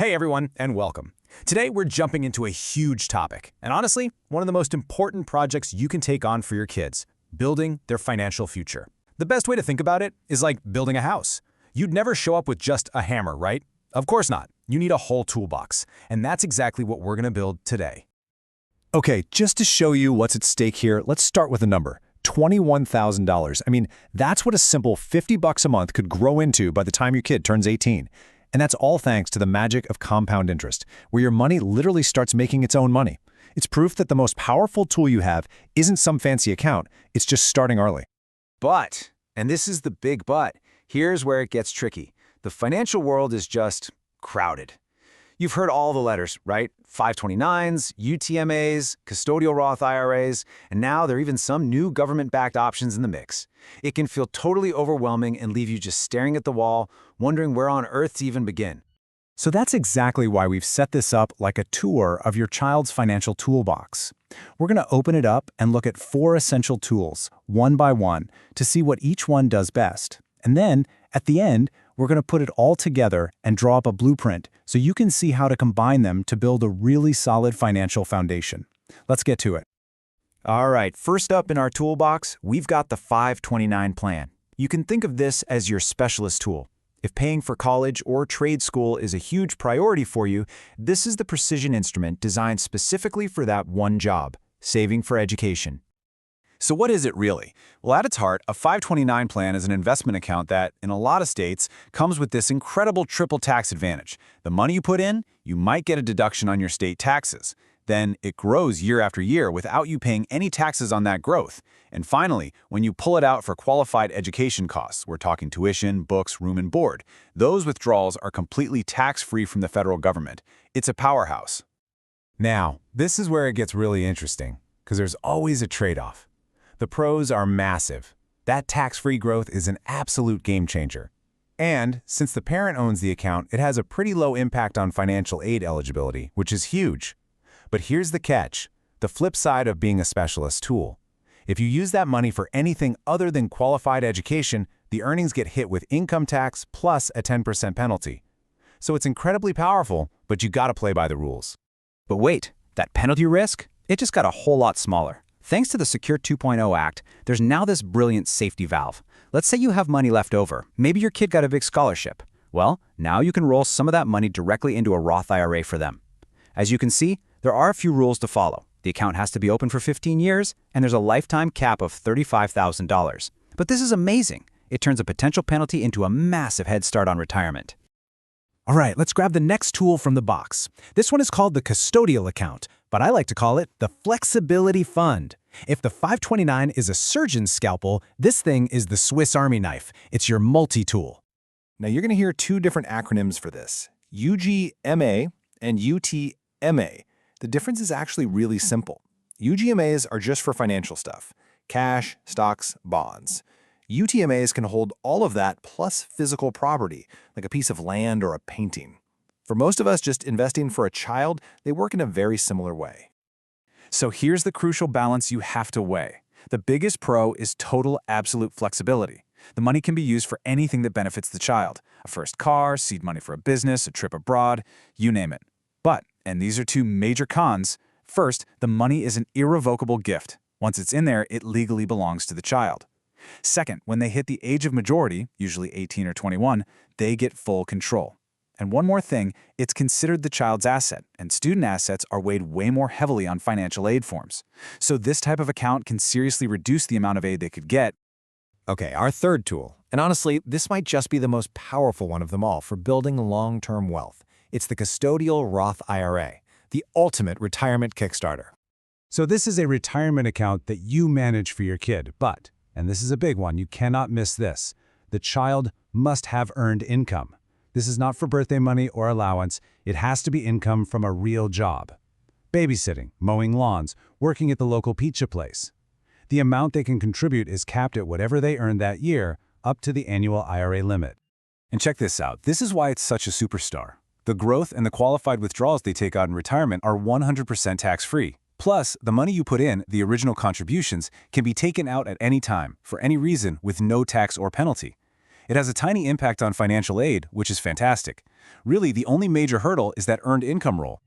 Hey everyone, and welcome. Today we're jumping into a huge topic, and honestly, one of the most important projects you can take on for your kids, building their financial future. The best way to think about it is like building a house. You'd never show up with just a hammer, right? Of course not. You need a whole toolbox, and that's exactly what we're going to build today. Okay, just to show you what's at stake here, let's start with a number. $21,000. I mean, that's what a simple $50 a month could grow into by the time your kid turns 18. And that's all thanks to the magic of compound interest, where your money literally starts making its own money. It's proof that the most powerful tool you have isn't some fancy account, it's just starting early. But, and this is the big but, here's where it gets tricky. The financial world is just crowded. You've heard all the letters, right? 529s, UTMAs, Custodial Roth IRAs, and now there are even some new government-backed options in the mix. It can feel totally overwhelming and leave you just staring at the wall, wondering where on earth to even begin. So that's exactly why we've set this up like a tour of your child's financial toolbox. We're going to open it up and look at 4 essential tools, one by one, to see what each one does best. And then, at the end, we're going to put it all together and draw up a blueprint so you can see how to combine them to build a really solid financial foundation. Let's get to it. All right, first up in our toolbox, we've got the 529 plan. You can think of this as your specialist tool. If paying for college or trade school is a huge priority for you, this is the precision instrument designed specifically for that one job, saving for education. So what is it really? Well, at its heart, a 529 plan is an investment account that, in a lot of states, comes with this incredible triple tax advantage. The money you put in, you might get a deduction on your state taxes. Then it grows year after year without you paying any taxes on that growth. And finally, when you pull it out for qualified education costs, we're talking tuition, books, room and board, those withdrawals are completely tax-free from the federal government. It's a powerhouse. Now, this is where it gets really interesting, because there's always a trade-off. The pros are massive. That tax-free growth is an absolute game changer. And since the parent owns the account, it has a pretty low impact on financial aid eligibility, which is huge. But here's the catch, the flip side of being a specialist tool. If you use that money for anything other than qualified education, the earnings get hit with income tax plus a 10% penalty. So it's incredibly powerful, but you gotta play by the rules. But wait, that penalty risk? It just got a whole lot smaller. Thanks to the Secure 2.0 Act, there's now this brilliant safety valve. Let's say you have money left over. Maybe your kid got a big scholarship. Well, now you can roll some of that money directly into a Roth IRA for them. As you can see, there are a few rules to follow. The account has to be open for 15 years, and there's a lifetime cap of $35,000. But this is amazing. It turns a potential penalty into a massive head start on retirement. All right, let's grab the next tool from the box. This one is called the Custodial Account, but I like to call it the Flexibility Fund. If the 529 is a surgeon's scalpel, this thing is the Swiss Army knife. It's your multi-tool. Now you're going to hear 2 different acronyms for this, UGMA and UTMA. The difference is actually really simple. UGMAs are just for financial stuff, cash, stocks, bonds. UTMAs can hold all of that plus physical property, like a piece of land or a painting. For most of us just investing for a child, they work in a very similar way. So here's the crucial balance you have to weigh. The biggest pro is total absolute flexibility. The money can be used for anything that benefits the child. A first car, seed money for a business, a trip abroad, you name it. But, and these are 2 major cons, first, the money is an irrevocable gift. Once it's in there, it legally belongs to the child. Second, when they hit the age of majority, usually 18 or 21, they get full control. And one more thing, it's considered the child's asset, and student assets are weighed way more heavily on financial aid forms. So this type of account can seriously reduce the amount of aid they could get. Okay, our third tool, and honestly, this might just be the most powerful one of them all for building long-term wealth. It's the Custodial Roth IRA, the ultimate retirement kickstarter. So this is a retirement account that you manage for your kid, but, and this is a big one, you cannot miss this, the child must have earned income. This is not for birthday money or allowance. It has to be income from a real job. Babysitting, mowing lawns, working at the local pizza place. The amount they can contribute is capped at whatever they earned that year, up to the annual IRA limit. And check this out. This is why it's such a superstar. The growth and the qualified withdrawals they take out in retirement are 100% tax-free. Plus, the money you put in, the original contributions, can be taken out at any time, for any reason, with no tax or penalty. It has a tiny impact on financial aid, which is fantastic. Really, the only major hurdle is that earned income rule.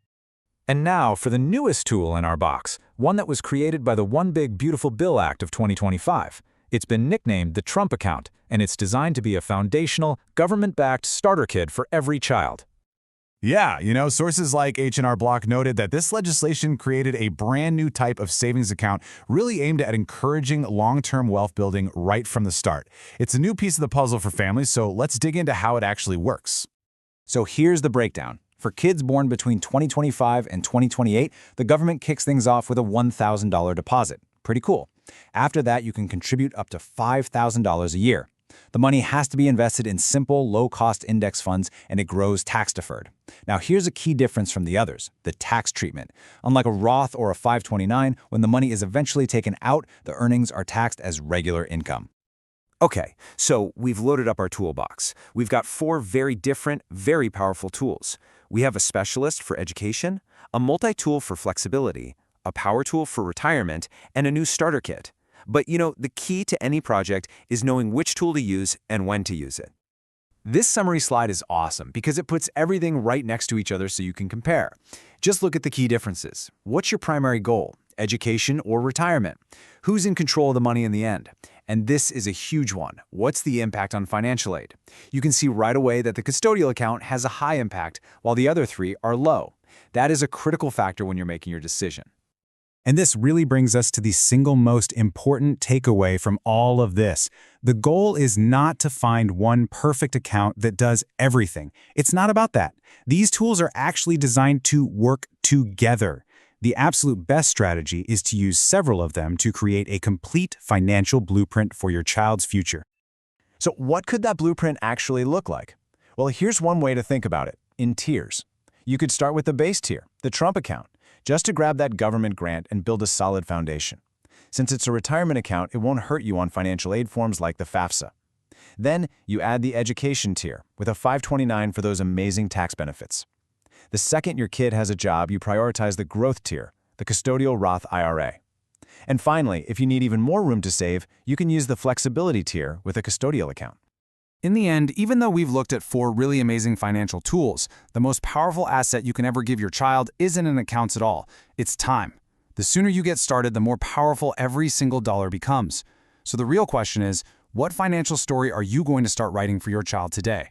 And now for the newest tool in our box, one that was created by the One Big Beautiful Bill Act of 2025. It's been nicknamed the Trump Account, and it's designed to be a foundational, government-backed starter kit for every child. Yeah, sources like H&R Block noted that this legislation created a brand new type of savings account really aimed at encouraging long-term wealth building right from the start. It's a new piece of the puzzle for families, so let's dig into how it actually works. So here's the breakdown. For kids born between 2025 and 2028, the government kicks things off with a $1,000 deposit. Pretty cool. After that, you can contribute up to $5,000 a year. The money has to be invested in simple, low-cost index funds, and it grows tax-deferred. Now, here's a key difference from the others, the tax treatment. Unlike a Roth or a 529, when the money is eventually taken out, the earnings are taxed as regular income. Okay, so we've loaded up our toolbox. We've got 4 very different, very powerful tools. We have a specialist for education, a multi-tool for flexibility, a power tool for retirement, and a new starter kit. But the key to any project is knowing which tool to use and when to use it. This summary slide is awesome because it puts everything right next to each other so you can compare. Just look at the key differences. What's your primary goal? Education or retirement? Who's in control of the money in the end? And this is a huge one. What's the impact on financial aid? You can see right away that the custodial account has a high impact while the other 3 are low. That is a critical factor when you're making your decision. And this really brings us to the single most important takeaway from all of this. The goal is not to find one perfect account that does everything. It's not about that. These tools are actually designed to work together. The absolute best strategy is to use several of them to create a complete financial blueprint for your child's future. So what could that blueprint actually look like? Well, here's one way to think about it, in tiers. You could start with the base tier, the Trump account, just to grab that government grant and build a solid foundation. Since it's a retirement account, it won't hurt you on financial aid forms like the FAFSA. Then you add the education tier with a 529 for those amazing tax benefits. The second your kid has a job, you prioritize the growth tier, the Custodial Roth IRA. And finally, if you need even more room to save, you can use the flexibility tier with a custodial account. In the end, even though we've looked at 4 really amazing financial tools, the most powerful asset you can ever give your child isn't in accounts at all. It's time. The sooner you get started, the more powerful every single dollar becomes. So the real question is, what financial story are you going to start writing for your child today?